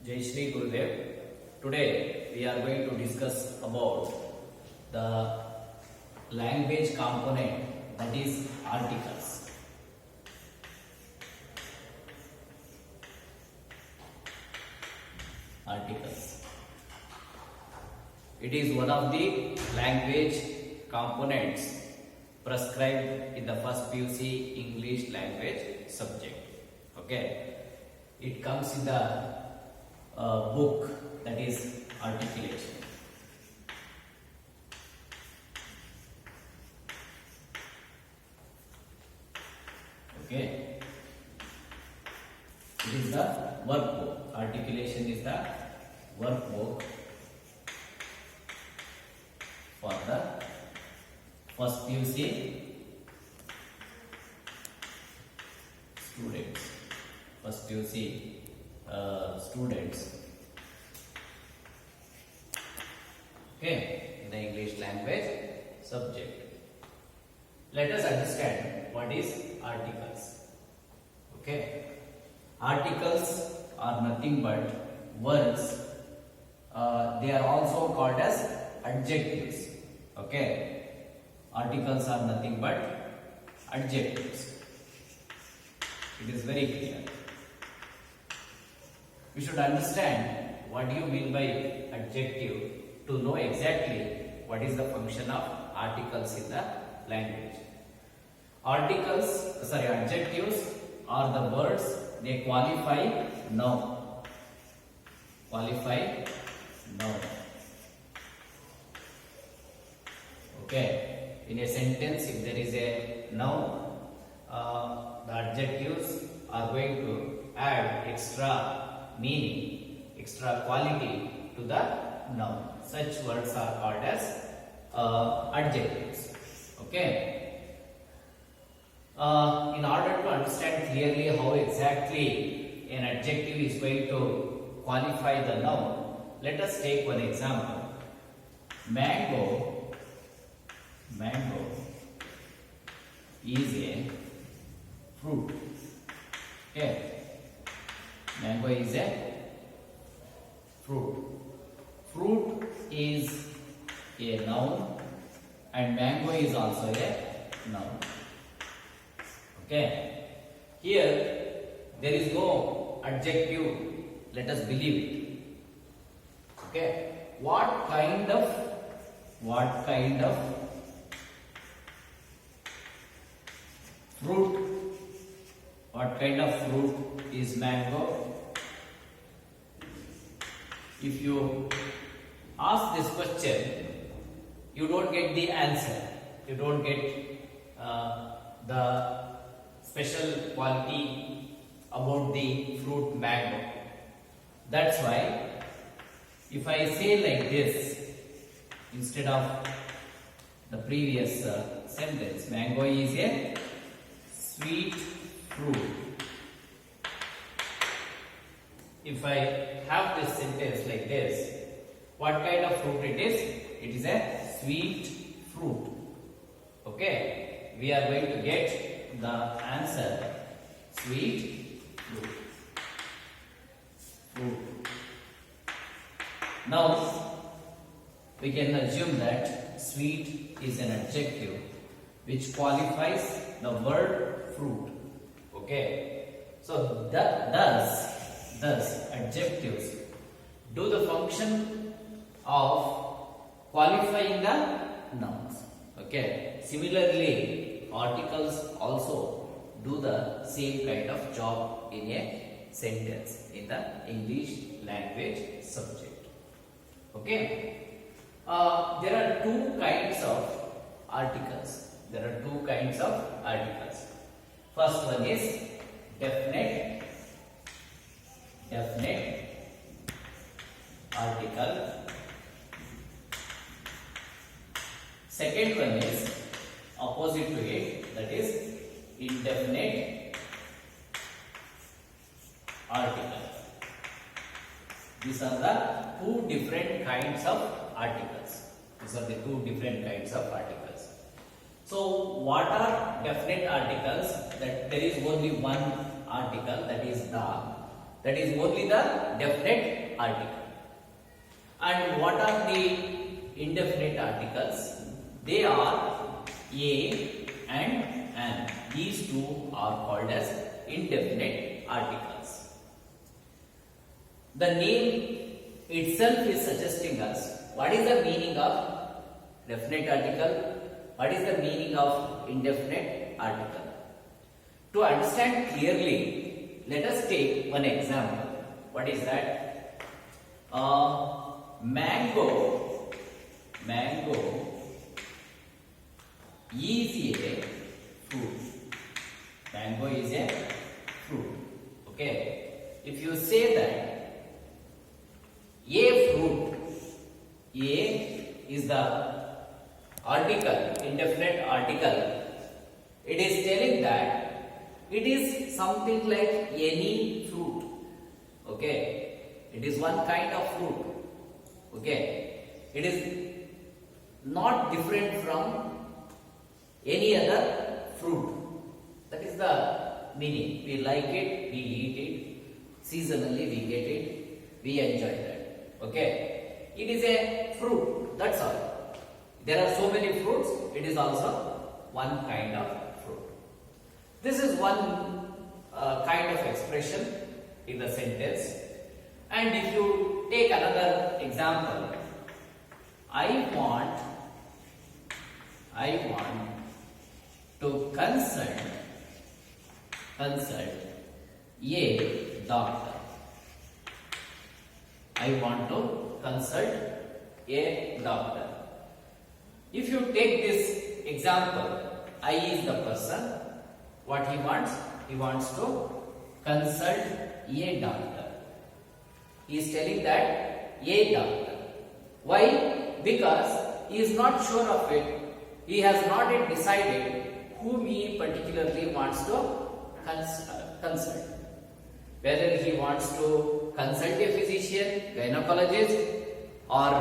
Jai Shri Gurudev. Today we are going to discuss about the language component, that is articles. Articles. It is one of the language components prescribed in the first PUC English language subject. Okay. It comes in the book, that is articulation. Okay. It is the workbook. Articulation is the workbook for the first PUC students. First PUC students. Okay, in the English language subject. Let us understand what is articles. Okay, articles are nothing but words. They are also called as adjectives. Okay, articles are nothing but adjectives. It is very clear. We should understand what do you mean by adjective to know exactly what is the function of articles in the language. Adjectives are the words, they qualify noun. Qualify noun. Okay. In a sentence, if there is a noun, the adjectives are going to add extra meaning, extra quality to the noun. Such words are called as adjectives. Okay. In order to understand clearly how exactly an adjective is going to qualify the noun, let us take one example. Mango is a fruit. Okay. Mango is a fruit. Fruit is a noun and mango is also a noun. Okay. Here there is no adjective. Let us believe it. Okay. What kind of fruit? What kind of fruit is mango? If you ask this question, you don't get the answer. You don't get the special quality about the fruit mango. That's why if I say like this instead of the previous sentence, mango is a sweet fruit. If I have this sentence like this, what kind of fruit it is? It is a sweet fruit. Okay, we are going to get the answer sweet fruit. Now we can assume that sweet is an adjective which qualifies the word fruit. Okay, so thus adjectives do the function of qualifying the nouns. Okay, similarly articles also do the same kind of job in a sentence in the English language subject. Okay, there are two kinds of articles. First one is definite article. Second one is opposite to it, that is indefinite article. These are the two different kinds of articles. So what are definite articles? That there is only one article, that is the, That is only the definite article. And what are the indefinite articles? They are a and an. These two are called as indefinite articles. The name itself is suggesting us what is the meaning of definite article, what is the meaning of indefinite article. To understand clearly, let us take one example. What is that? Mango is a fruit. Mango is a fruit. Okay. If you say that a fruit, a is the article, indefinite article, it is telling that it is something like any fruit. Okay. It is one kind of fruit. Okay. It is not different from any other fruit. That is the meaning. We like it, we eat it, seasonally we get it, we enjoy that. Okay. It is a fruit. That's all. There are so many fruits. It is also one kind of fruit. This is one kind of expression in the sentence. And if you take another example, I want to consult a doctor. I want to consult a doctor. If you take this example, I is the person. What he wants? He wants to consult a doctor. He is telling that a doctor. Why? Because he is not sure of it. He has not yet decided whom he particularly wants to consult. Whether he wants to consult a physician, gynecologist, or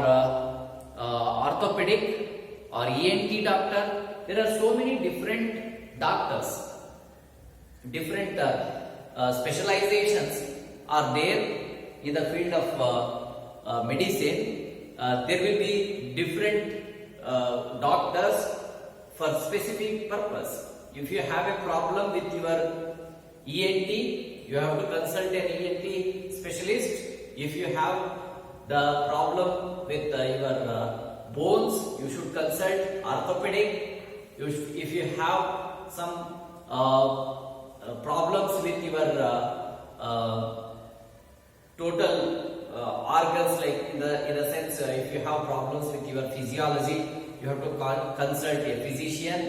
orthopedic, or ENT doctor. There are so many different doctors, different specializations are there in the field of medicine. There will be different doctors for specific purpose. If you have a problem with your ENT, you have to consult an ENT specialist. If you have the problem with your bones, you should consult orthopedic. If you have some problems with your total organs, like in the sense, if you have problems with your physiology, you have to consult a physician.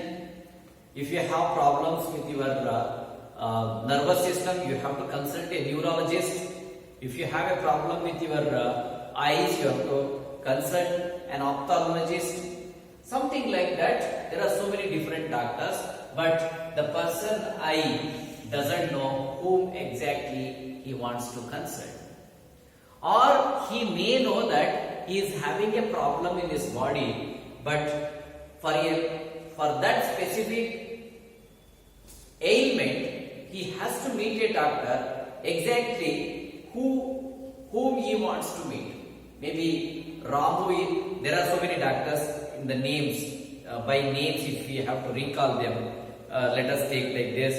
If you have problems with your nervous system, you have to consult a neurologist. If you have a problem with your eyes, you have to consult an ophthalmologist. Something like that. There are so many different doctors, but the person I doesn't know whom exactly he wants to consult. Or he may know that he is having a problem in his body, but for that specific ailment, he has to meet a doctor exactly whom he wants to meet. Maybe Ramu, there are so many doctors in the names, by names if we have to recall them. Let us take like this.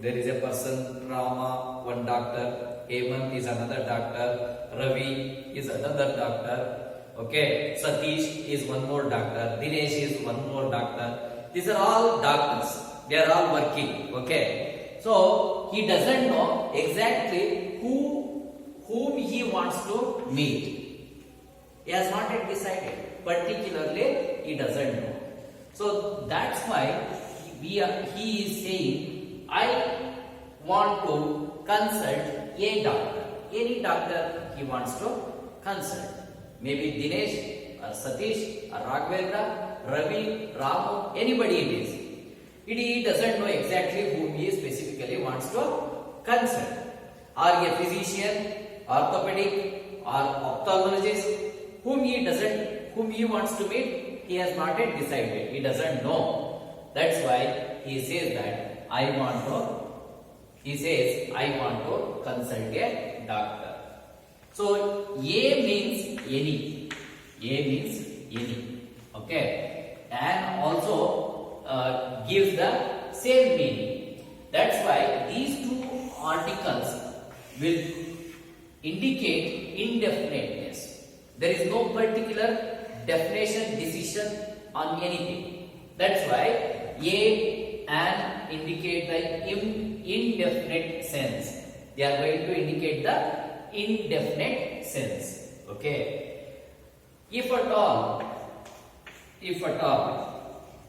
There is a person, Rama, one doctor, Hemant is another doctor, Ravi is another doctor, okay, Satish is one more doctor, Dinesh is one more doctor. These are all doctors. They are all working, okay. So he doesn't know exactly whom he wants to meet. He has not yet decided. Particularly, he doesn't know. So that's why he is saying, I want to consult a doctor. Any doctor he wants to consult. Maybe Dinesh or Satish or Raghavendra, Ravi, Ramu, anybody it is. He doesn't know exactly whom he specifically wants to consult. Or a physician, orthopedic or ophthalmologist, whom he wants to meet, he has not yet decided. He doesn't know. That's why he says that I want to He says, I want to consult a doctor. So A means any. A means any. Okay. And also gives the same meaning. That's why these two articles will indicate indefiniteness. There is no particular definition, decision on anything. That's why A and indicate the indefinite sense. They are going to indicate the indefinite sense. Okay. If at all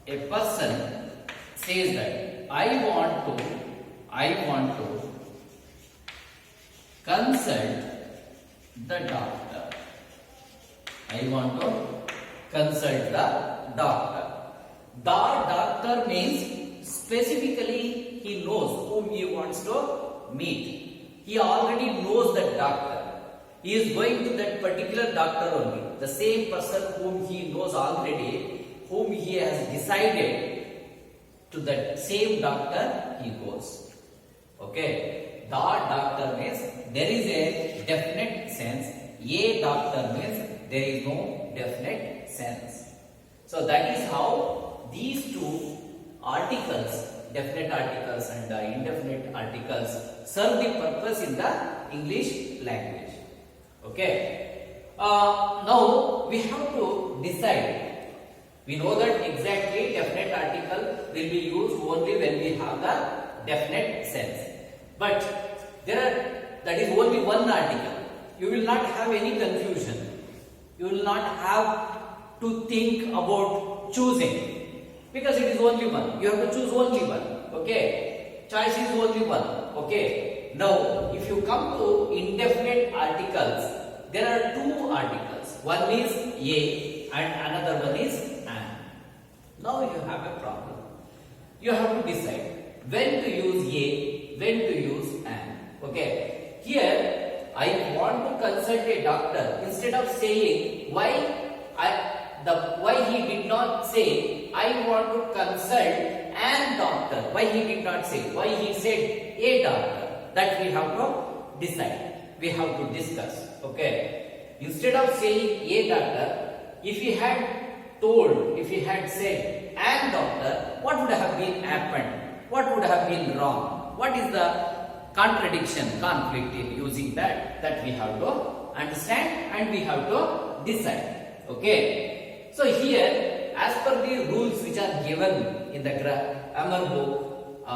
a person says that I want to consult the doctor. I want to consult the doctor. The doctor means specifically he knows whom he wants to meet. He already knows that doctor. He is going to that particular doctor only. The same person whom he knows already, whom he has decided, to that same doctor he goes. Okay. The doctor means there is a definite sense. A doctor means there is no definite sense. So that is how these two articles, definite articles and indefinite articles, serve the purpose in the English language. Okay. Now we have to decide. We know that exactly definite article will be used only when we have the definite sense. But that is only one article. You will not have any confusion. You will not have to think about choosing, because it is only one. You have to choose only one. Okay. Choice is only one. Okay. Now, if you come to indefinite articles, there are two articles. One is a and another one is an. Now you have a problem. You have to decide when to use a, when to use an. Okay. Here, I want to consult a doctor. Instead of saying why he did not say I want to consult an doctor. Why he did not say? Why he said a doctor? That we have to decide. We have to discuss. Okay. Instead of saying a doctor, if he had said an doctor, what would have been happened? What would have been wrong? What is the conflict in using that? That we have to understand and we have to decide. Okay. So here, as per the rules which are given in the grammar book,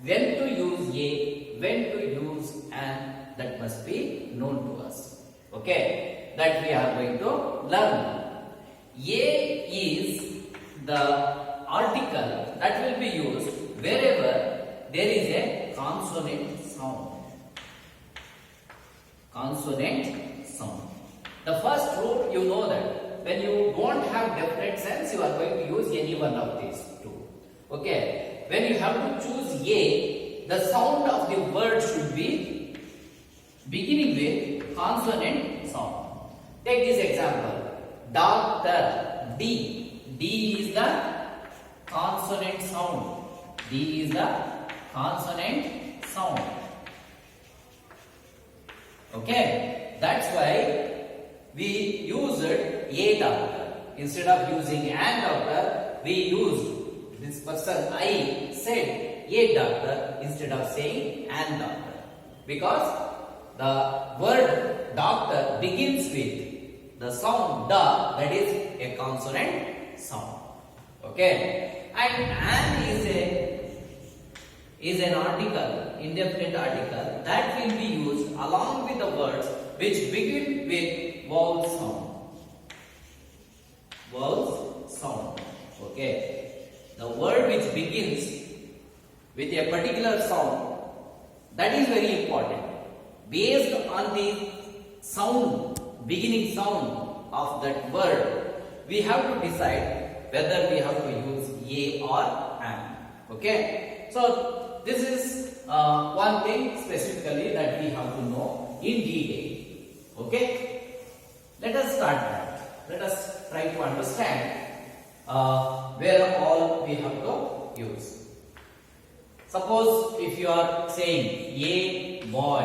when to use a, when to use an, that must be known to us. Okay. That we are going to learn. A is the article that will be used wherever there is a consonant sound. Consonant sound. The first rule, you know that when you don't have definite sense, you are going to use any one of these two. Okay. When you have to choose a, the sound of the word should be beginning with consonant sound. Take this example. Doctor. D. D is the consonant sound. D is the consonant sound. Okay. That's why we used a doctor. Instead of using an doctor, we used this person. I said a doctor instead of saying an doctor. Because the word doctor begins with the sound da, that is a consonant sound. Okay. And an is an article, indefinite article, that will be used along with the words which begin with vowel sound. Vowel sound. Okay. The word which begins with a particular sound, that is very important. Based on the sound, beginning sound of that word, we have to decide whether we have to use a or an. Okay. So this is one thing specifically that we have to know in detail. Okay. Let us start that. Let us try to understand where all we have to use. Suppose if you are saying a boy,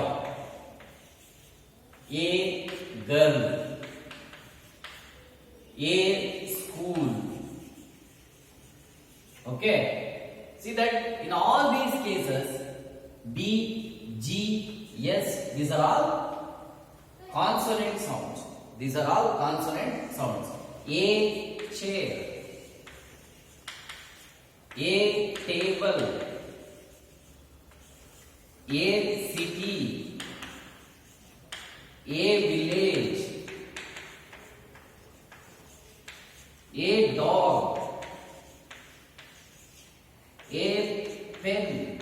a girl, a school. Okay, see that in all these cases B, G, S, these are all consonant sounds. These are all consonant sounds. A chair, a table, a city, a village, a dog, a pen.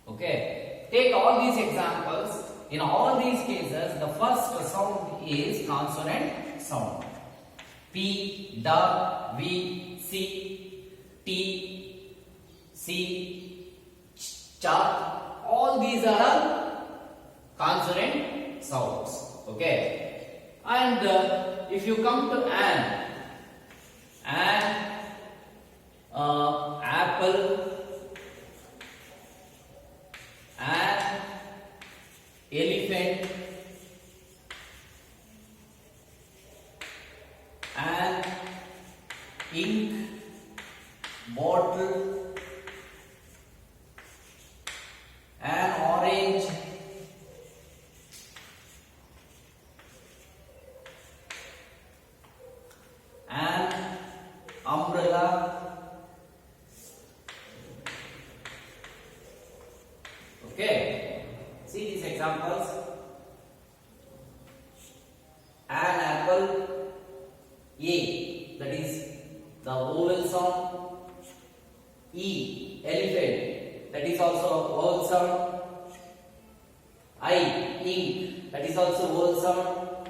Okay, take all these examples. In all these cases, the first sound is consonant sound. P, D, V, C, T, C, Ch, all these are consonant sounds. Okay, and if you come to an, apple, an elephant, an ink bottle, an orange, an umbrella. Okay, see these examples. An apple, A, that is the vowel sound. E, elephant, that is also a vowel sound. I, ink, that is also vowel sound.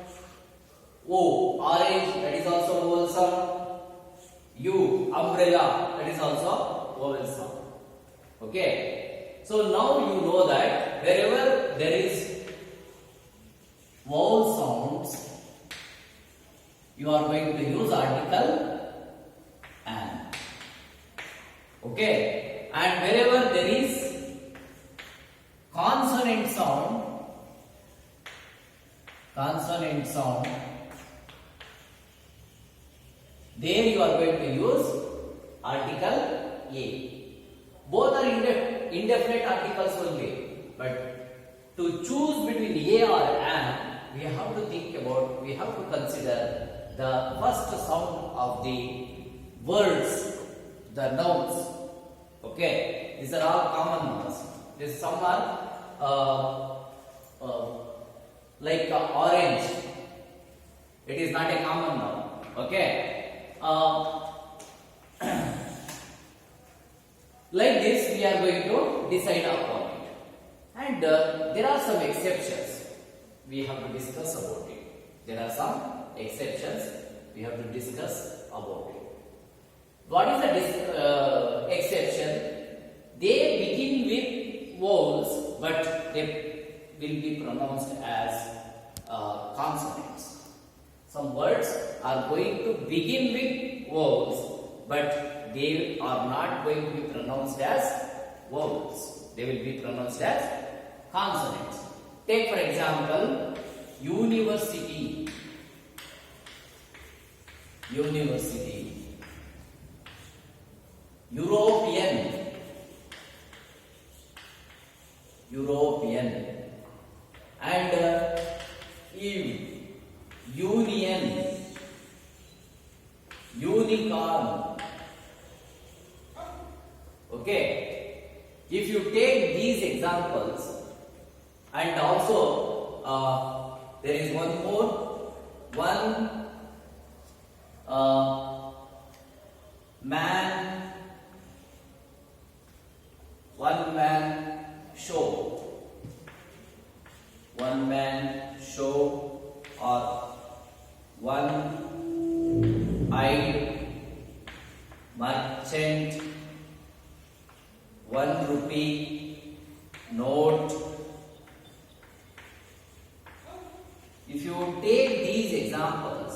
O, orange, that is also vowel sound. U, umbrella, that is also vowel sound. Okay, so now you know that wherever there is vowel sounds, you are going to use article an. Okay, and wherever there is consonant sound, there you are going to use article a. Both are indefinite articles only, but to choose between a or an, we have to consider the first sound of the words, the nouns. Okay, these are all common nouns. These some are like orange. It is not a common noun. Okay, like this we are going to decide upon it, and there are some exceptions we have to discuss about it. There are some exceptions we have to discuss about it. What is the exception? They begin with vowels, but they will be pronounced as consonants. Some words are going to begin with vowels, but they are not going to be pronounced as vowels. They will be pronounced as consonants. Take for example, university. University. European. European. And union. Unicorn. Okay. If you take these examples, and also there is one more, one man show, or one-eyed merchant, 1 rupee note. If you take these examples,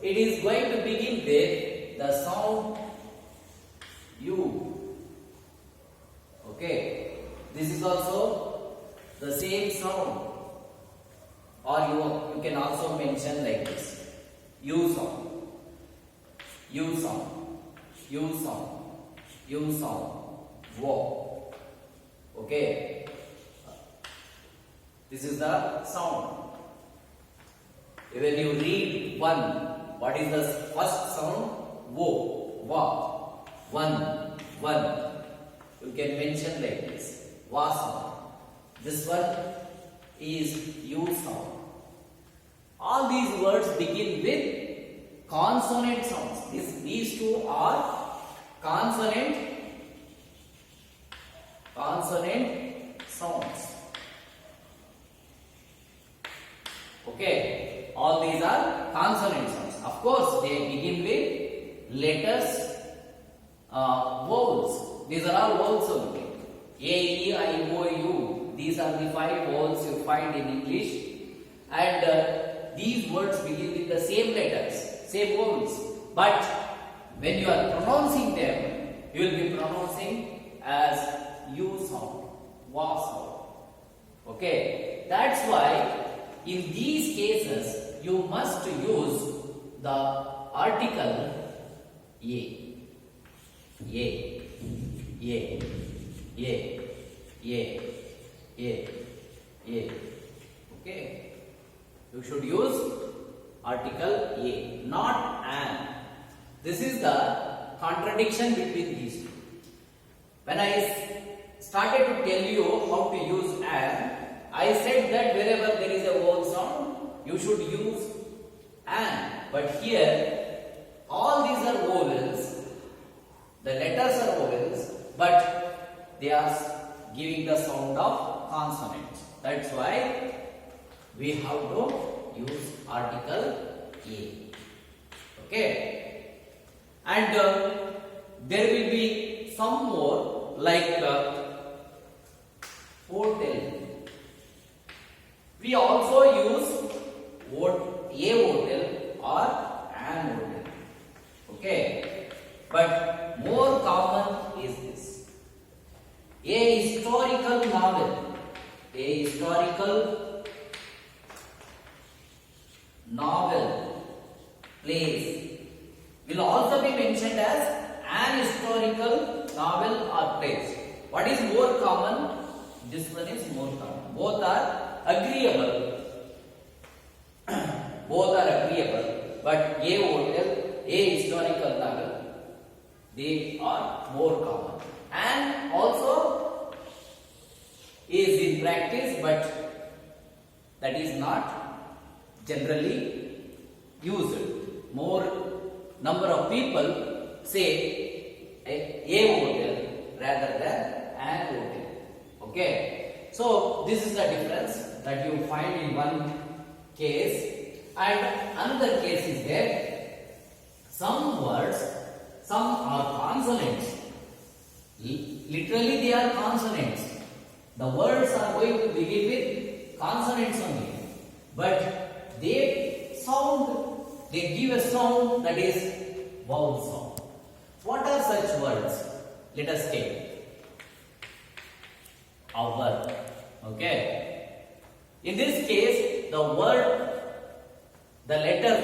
it is going to begin with the sound This is also the same sound. Or you can also mention like this. U sound. U sound. U sound. U sound. Wo. Okay. This is the sound. When you read one, what is the first sound? Wo. Wa. One. One. You can mention like this. Wa sound. This one is U sound. All these words begin with consonant sounds. These two are consonant sounds. Okay, all these are consonant sounds. Of course, they begin with letters, vowels. These are all vowels only. A, E, I, O, U. These are the 5 vowels you find in English. And these words begin with the same letters, same vowels. But when you are pronouncing them, you will be pronouncing as U sound, Wa sound. Okay, that's why in these cases you must use the article ye, ye, ye, ye, ye, ye, ye. Okay, you should use article ye, not an. This is the contradiction between these two. When I started to tell you how to use an, I said that wherever there is a vowel sound, you should use an. But here, all these are vowels, the letters are vowels, but they are giving the sound of consonants. That's why we have to use article a. Okay? And there will be some more like hotel. We also use a hotel or an hotel. Okay? But more common is this. A historical novel. A historical novel, plays, will also be mentioned as an historical novel or plays. What is more common? This one is more common. Both are agreeable. Both are agreeable. But a hotel, a historical novel, they are more common. And also is in practice, but that is not generally used. More number of people say a hotel rather than an hotel. Okay, so this is the difference that you find in one case, and another case is that some words, some are consonants. Literally they are consonants. The words are going to begin with consonants only, but they give a sound that is vowel sound. What are such words? Let us take our. Okay. In this case, the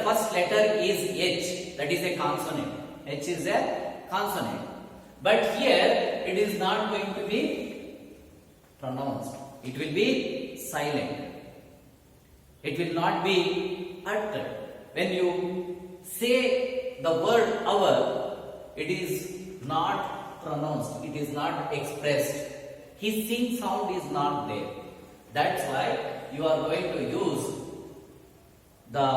first letter is H, that is a consonant. H is a consonant. But here it is not going to be pronounced. It will be silent. It will not be uttered. When you say the word our, it is not pronounced. It is not expressed. Hissing sound is not there. That's why you are going to use the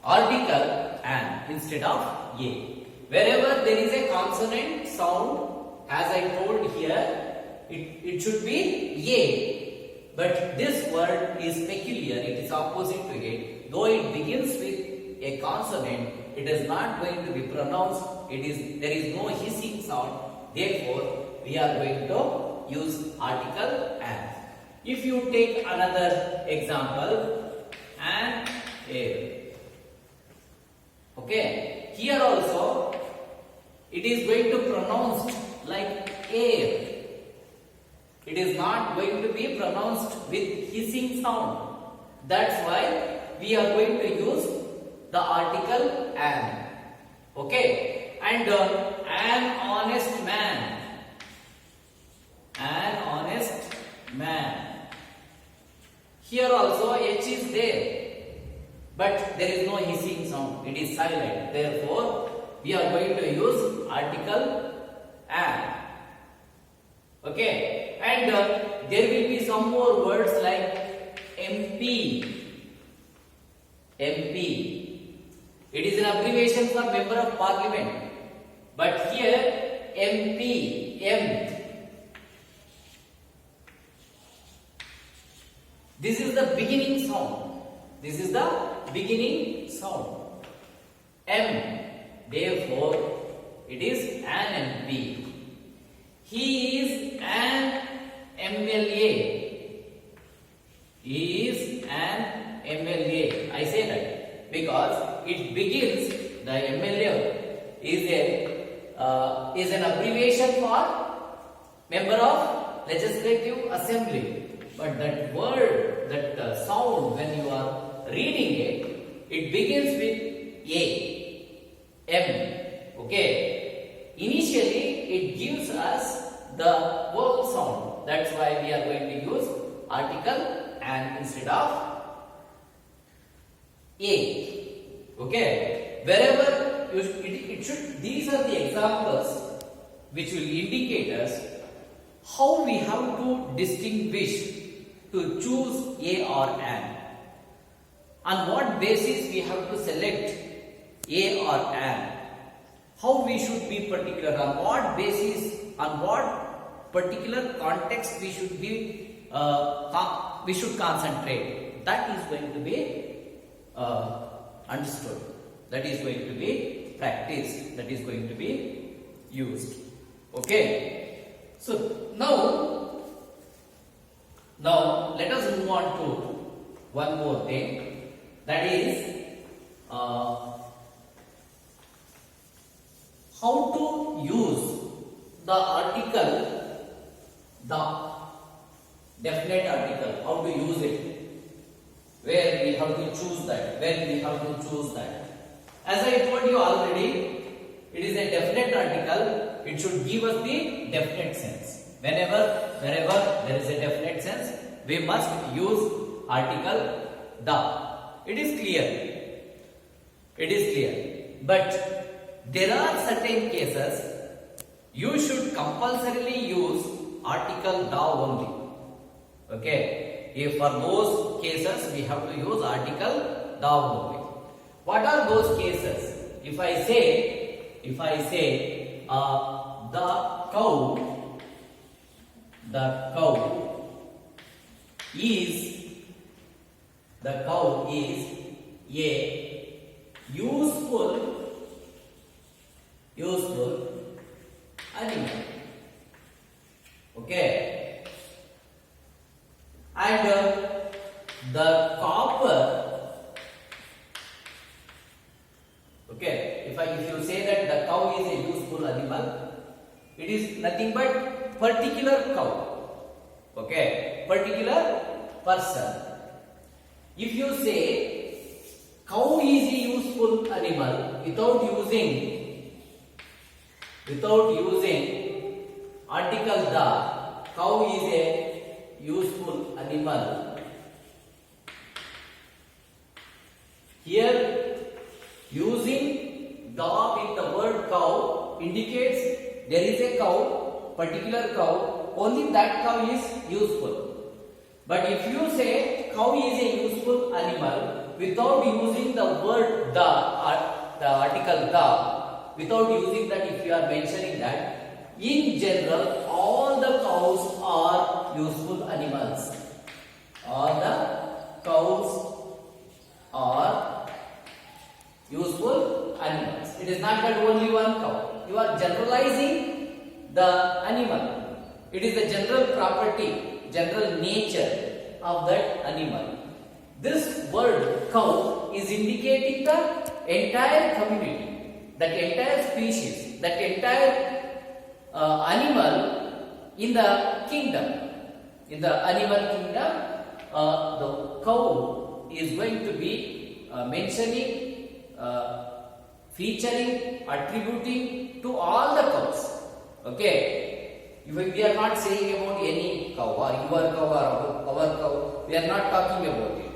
article an instead of a. Wherever there is a consonant sound, as I told here, it should be a. But this word is peculiar, it is opposite to it. Though it begins with a consonant, it is not going to be pronounced. There is no hissing sound. Therefore, we are going to use article an. If you take another example, an air. Okay, here also it is going to pronounce like air. It is not going to be pronounced with hissing sound. That's why we are going to use the article an. Okay, and an honest man. An honest man. Here also H is there, but there is no hissing sound. It is silent. Therefore, we are going to use article an. Okay, and there will be some more words like MP. MP. It is an abbreviation for Member of Parliament. But here MP, M. This is the beginning sound. This is the beginning sound. M. Therefore, it is an MP. He is an MLA. He is an MLA. I say that because it begins, the MLA is an abbreviation for Member of Legislative Assembly. But that word, that sound, when you are reading it, it begins with A, M. Okay. Initially, it gives us the vowel sound. That's why we are going to use article an instead of A. Okay. Wherever it should, these are the examples which will indicate us how we have to distinguish, to choose A or an. On what basis we have to select A or an. How we should be particular, on what basis, on what particular context we should be, we should concentrate. That is going to be understood. That is going to be practiced. That is going to be used. Okay. So now let us move on to one more thing. That is how to use the article, the definite article, how to use it, where we have to choose that, when we have to choose that. As I told you already, it is a definite article, it should give us the definite sense. Wherever there is a definite sense, we must use article the. It is clear. It is clear. But there are certain cases you should compulsorily use article the only. Okay. If for those cases we have to use article the only. What are those cases? If I say the cow is a useful animal. Okay. And the copper. Okay. If you say that the cow is a useful animal, it is nothing but particular cow. Okay. Particular person. If you say cow is a useful animal without using article the, cow is a useful animal. Here using the with the word cow indicates there is a cow, particular cow, only that cow is useful. But if you say cow is a useful animal without using the word the article the, without using that, if you are mentioning that, in general all the cows are useful animals. All the cows are useful animals. It is not that only one cow. You are generalizing the animal. It is the general property, general nature of that animal. This word cow is indicating the entire community, that entire species, that entire animal in the kingdom. in the animal kingdom, the cow is going to be mentioning, featuring, attributing to all the cows. Okay, we are not saying about any cow or your cow or our cow. We are not talking about it.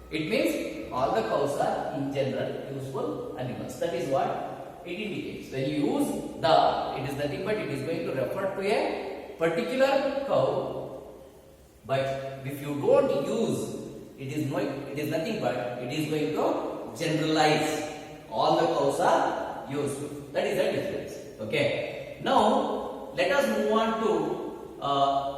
It means all the cows are in general useful animals. That is what it indicates. When you use the, it is nothing but it is going to refer to a particular cow. But if you don't use, it is nothing but it is going to generalize. All the cows are useful. That is the difference. Okay. Now let us move on to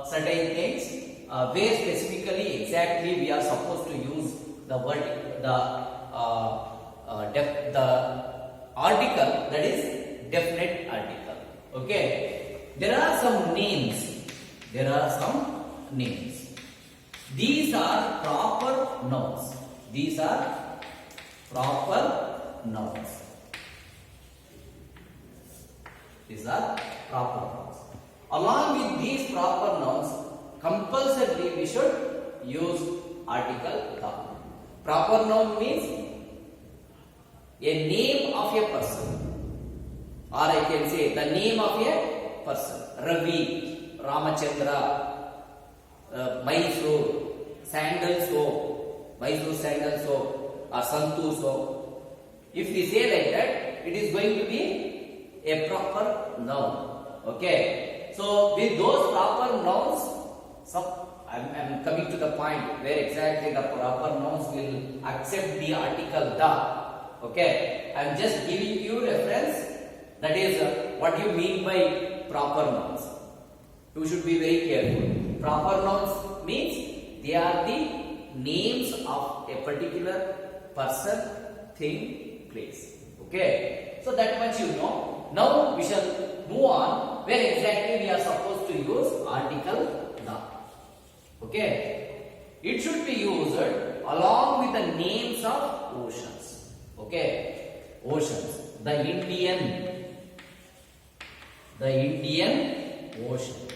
certain things where specifically exactly we are supposed to use the word, the article, that is definite article. Okay. There are some names. These are proper nouns. These are proper nouns. Along with these proper nouns, compulsorily we should use article the. Proper noun means a name of a person, or I can say the name of a person. Ravi, Ramachandra, Mysore sandal soap, Mysore sandal soap, or Santur soap. If we say like that, it is going to be a proper noun. Okay. So with those proper nouns, I am coming to the point where exactly the proper nouns will accept the article the. Okay. I am just giving you reference. That is what you mean by proper nouns. You should be very careful. Proper nouns means they are the names of a particular person, thing, place. Okay. So that much you know. Now we shall move on where exactly we are supposed to use article the. Okay. It should be used along with the names of oceans. Okay. Oceans. The Indian Ocean.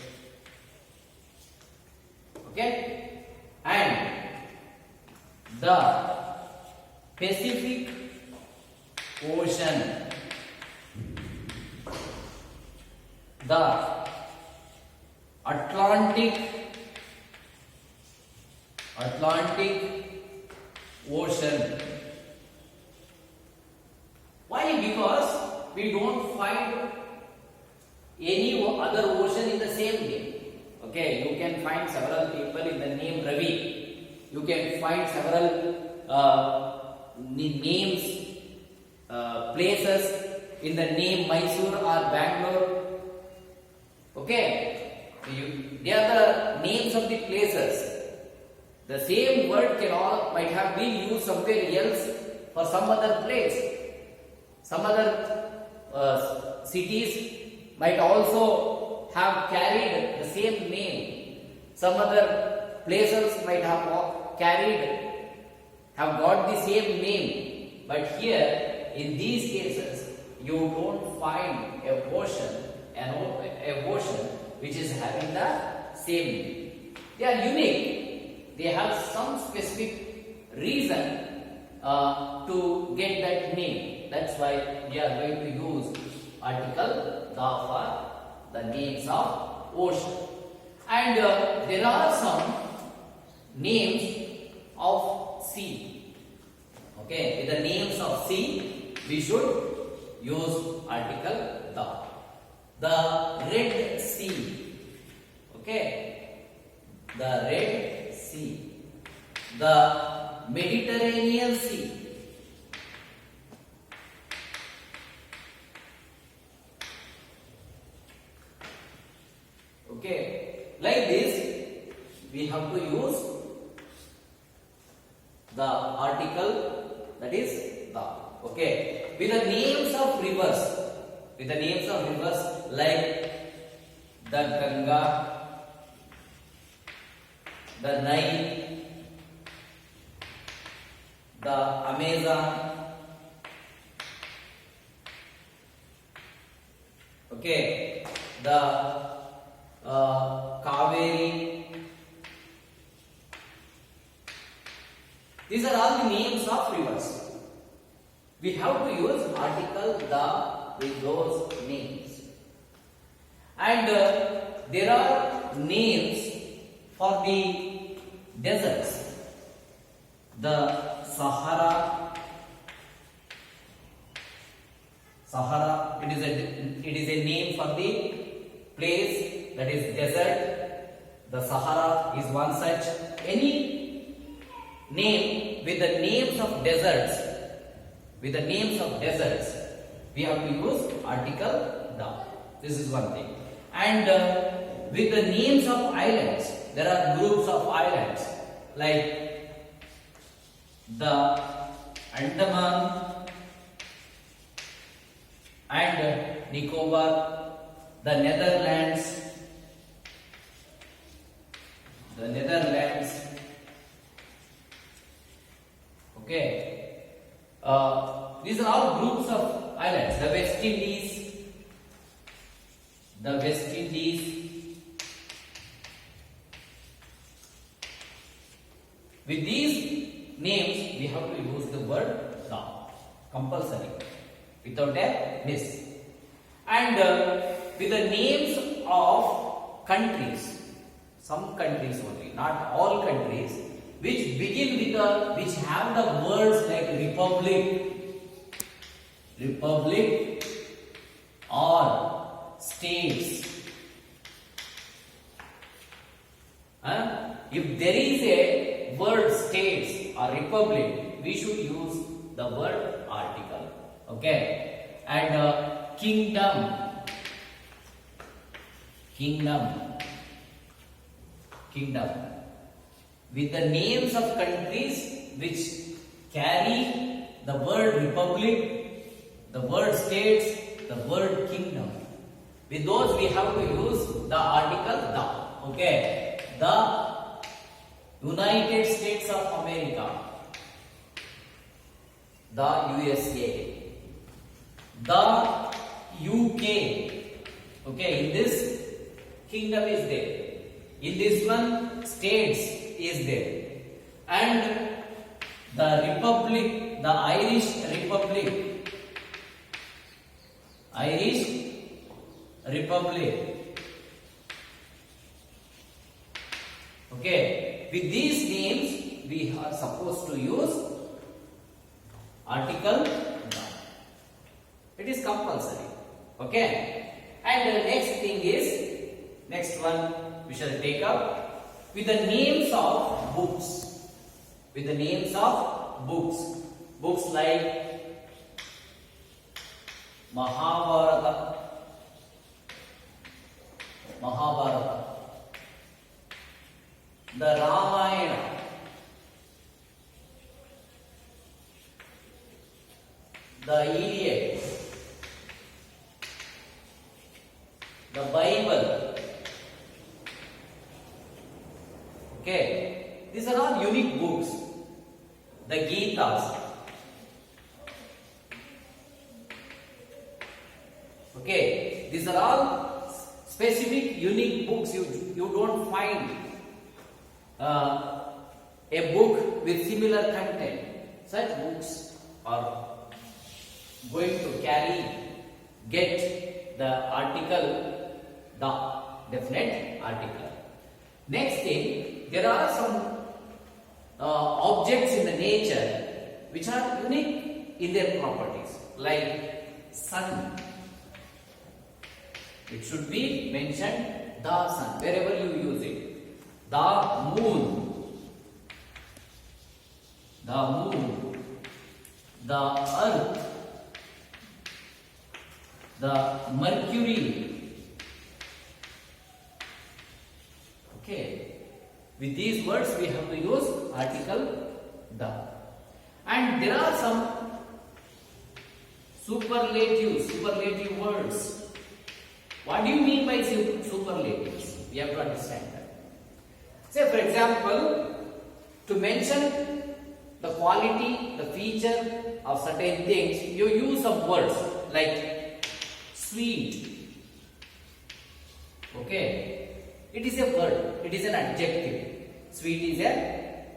Okay. And the Pacific Ocean. The Atlantic Ocean. Why? Because we don't find any other ocean in the same name. Okay, you can find several people in the name Ravi. You can find several names, places in the name Mysore or Bangalore. Okay, they are the names of the places. The same word might have been used somewhere else for some other place. Some other cities might also have carried the same name. Some other places might have got the same name. But here, in these cases, you don't find a ocean which is having the same name. They are unique. They have some specific reason to get that name. That's why we are going to use article the for the names of ocean. And there are some names of sea. Okay, with the names of sea, we should use article the. The Red Sea. Okay, the Red Sea. The Mediterranean Sea. Okay, like this we have to use the article, that is the. Okay, with the names of rivers. With the names of rivers like the Ganga, the Nile, the Amazon. Okay, the Kaveri, These are all the names of rivers. We have to use article the with those names. And there are names for the deserts. The Sahara, it is a name for the place that is desert. The Sahara is one such. Any name with the names of deserts, we have to use article the. This is one thing. And with the names of islands, there are groups of islands like the Andaman and Nicobar, the Netherlands, okay. These are all groups of islands. The West Indies. With these names, we have to use the word the, compulsory, without a miss. And with the names of countries, some countries only, not all countries, which begin with which have the words like republic or states. If there is a word states or republic, we should use the word article. Okay. And kingdom. With the names of countries which carry the word republic, the word states, the word kingdom. With those we have to use the article the. Okay. The United States of America, the USA, the UK. Okay, in this kingdom is there. In this one, states is there. And the republic, the Irish Republic. Okay, with these names we are supposed to use article the. It is compulsory. Okay, and the next one we shall take up with the names of books. Books like Mahabharata, the Ramayana, the Iliad, the Bible. Okay, these are all unique books. The Gitas. Okay, these are all specific, unique books. You don't find a book with similar content. Such books are going to get the article, the definite article. Next thing, there are some objects in the nature which are unique in their properties, like sun. It should be mentioned the sun wherever you use it. The moon, the earth, the mercury. Okay, with these words we have to use article the. And there are some superlative words. What do you mean by superlatives? We have to understand that. Say, for example, to mention the quality, the feature of certain things, you use some words like sweet. Okay, it is a word, it is an adjective. Sweet is a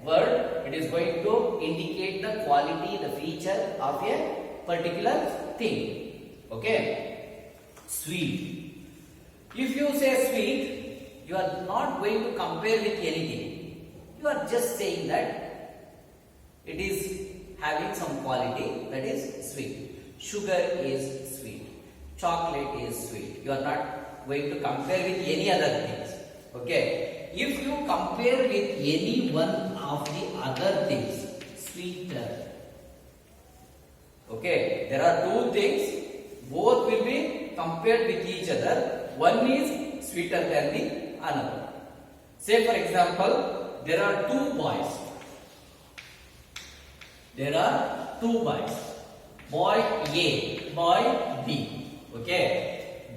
word, it is going to indicate the quality, the feature of a particular thing. Okay? Sweet. If you say sweet, you are not going to compare with anything. You are just saying that it is having some quality, that is sweet. Sugar is sweet. Chocolate is sweet. You are not going to compare with any other things. Okay? If you compare with any one of the other things, sweeter. Okay? There are two things. Both will be compared with each other. One is sweeter than the another. Say for example, there are two boys. There are two boys. Boy A, boy B. Okay?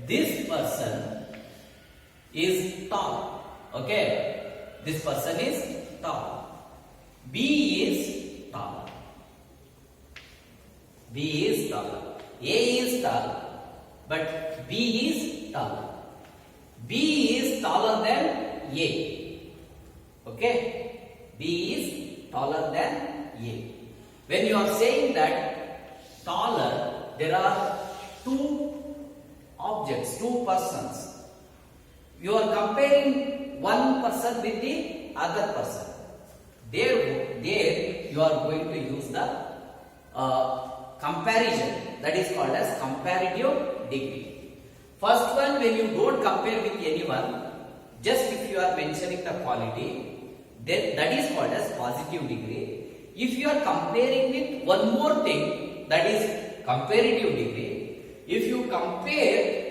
This person is tall. Okay? This person is tall. B is tall. B is tall. A is tall. But B is tall. B is taller than A. Okay? B is taller than A. When you are saying that taller, there are two objects, two persons. You are comparing one person with the other person. There you are going to use the comparison, that is called as comparative degree. First one, when you don't compare with anyone, just if you are mentioning the quality, then that is called as positive degree. If you are comparing with one more thing, that is comparative degree. If you compare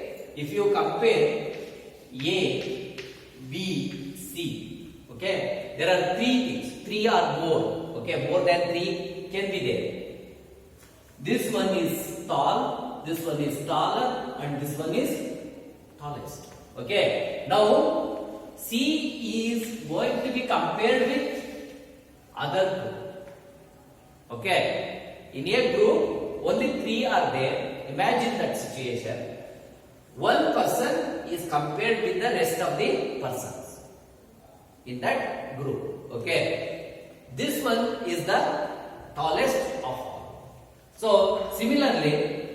A, B, C, okay, there are three things, three or more, okay, more than three can be there. This one is tall, this one is taller, and this one is tallest. Okay, now C is going to be compared with other two. Okay, in a group, only three are there. Imagine that situation. One person is compared with the rest of the persons in that group. Okay, this one is the tallest of all. So, similarly,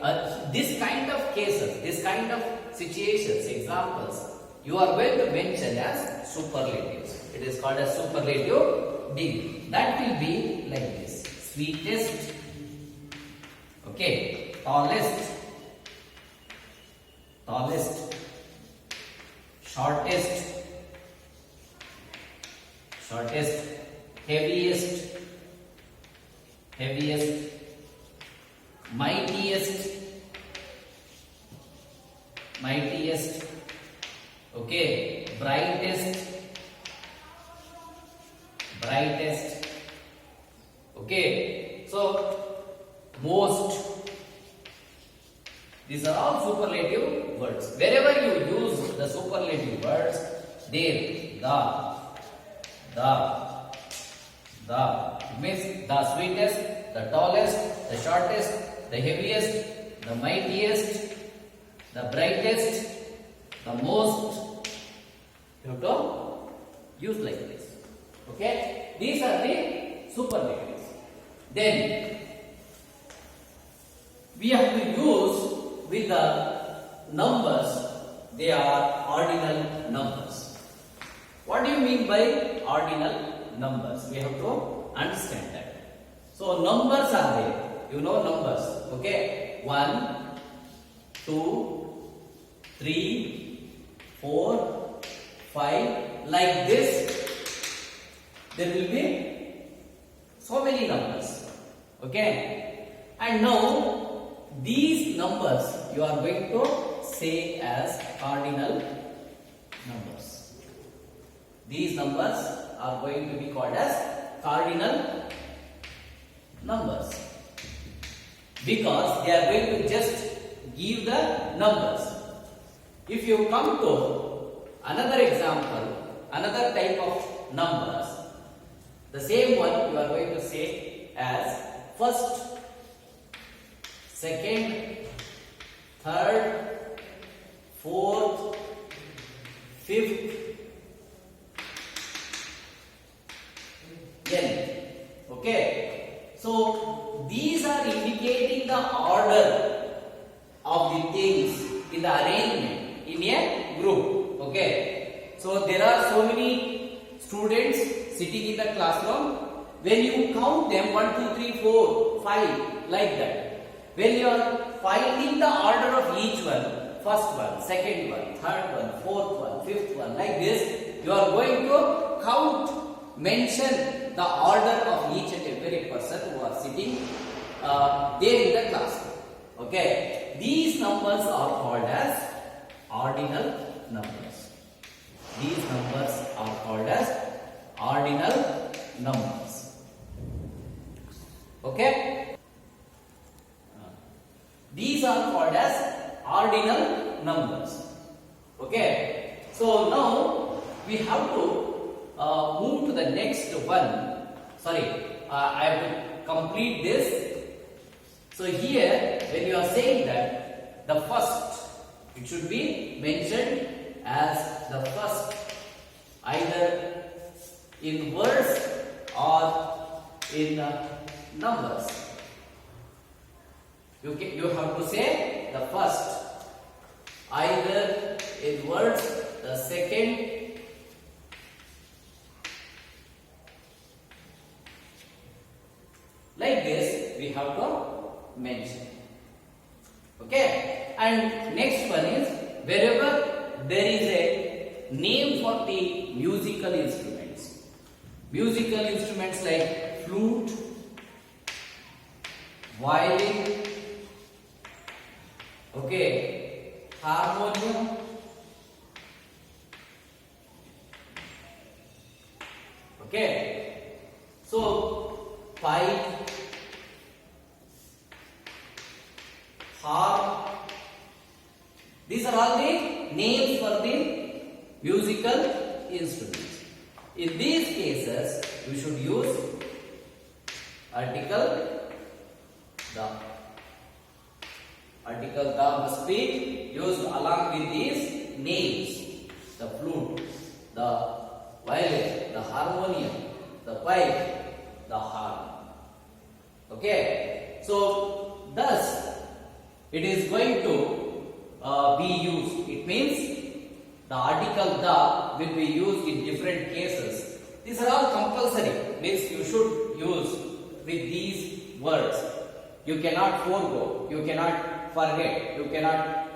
this kind of cases, this kind of situations, examples, you are going to mention as superlatives. It is called as superlative degree. That will be like this. Sweetest, okay, tallest, shortest, heaviest, mightiest, okay, brightest, okay, so most. These are all superlative words. Wherever you use the superlative words, there, it means the sweetest, the tallest, the shortest, the heaviest, the mightiest, the brightest, the most. You have to use like this. Okay? These are the superlatives. Then we have to use with the numbers, they are ordinal numbers. What do you mean by ordinal numbers? We have to understand that. So numbers are there. You know numbers. Okay? 1, 2, 3, 4, 5. Like this, there will be so many numbers. Okay? And now, these numbers you are going to say as cardinal numbers. These numbers are going to be called as cardinal numbers because they are going to just give the numbers. If you come to another example, another type of numbers, the same one you are going to say as first, second, third, fourth, fifth, n. Okay. So these are indicating the order of the things in the arrangement in a group. Okay. So there are so many students sitting in the classroom. When you count them 1, 2, 3, 4, 5 like that. When you are finding the order of each one, first one, second one, third one, fourth one, fifth one, like this, you are going to count, mention the order of each and every person who are sitting there in the classroom. Okay. These numbers are called as ordinal numbers. These numbers are called as ordinal numbers. Okay. These are called as ordinal numbers. Okay. So now we have to move to the next one. Sorry, I have to complete this. So here, when you are saying that the first, it should be mentioned as the first, either in words or in numbers. You have to say the first, either in words, the second, like this we have to mention. Okay. And next one is, wherever there is a name for the musical instruments. Musical instruments like flute, violin, okay, harmonium, okay. So pipe, harp, these are all the names for the musical instruments. In these cases, you should use article the. Article the must be used along with these names: the flute, the violin, the harmonium, the pipe, the harp. Okay. So thus it is going to be used. It means the article the will be used in different cases. These are all compulsory. Means you should use with these words. You cannot forego. You cannot forget. You cannot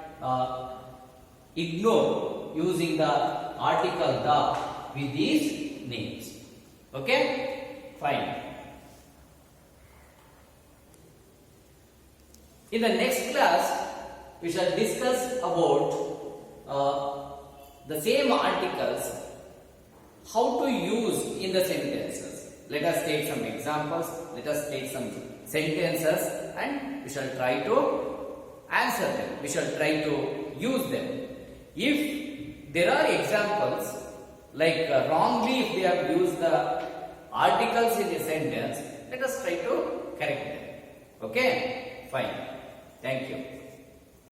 ignore using the article the with these names. Okay? Fine. In the next class, we shall discuss about the same articles, how to use in the sentences. Let us take some examples, let us take some sentences, and we shall try to answer them. We shall try to use them. If there are examples, like wrongly if we have used the articles in the sentence, let us try to correct them. Okay? Fine. Thank you.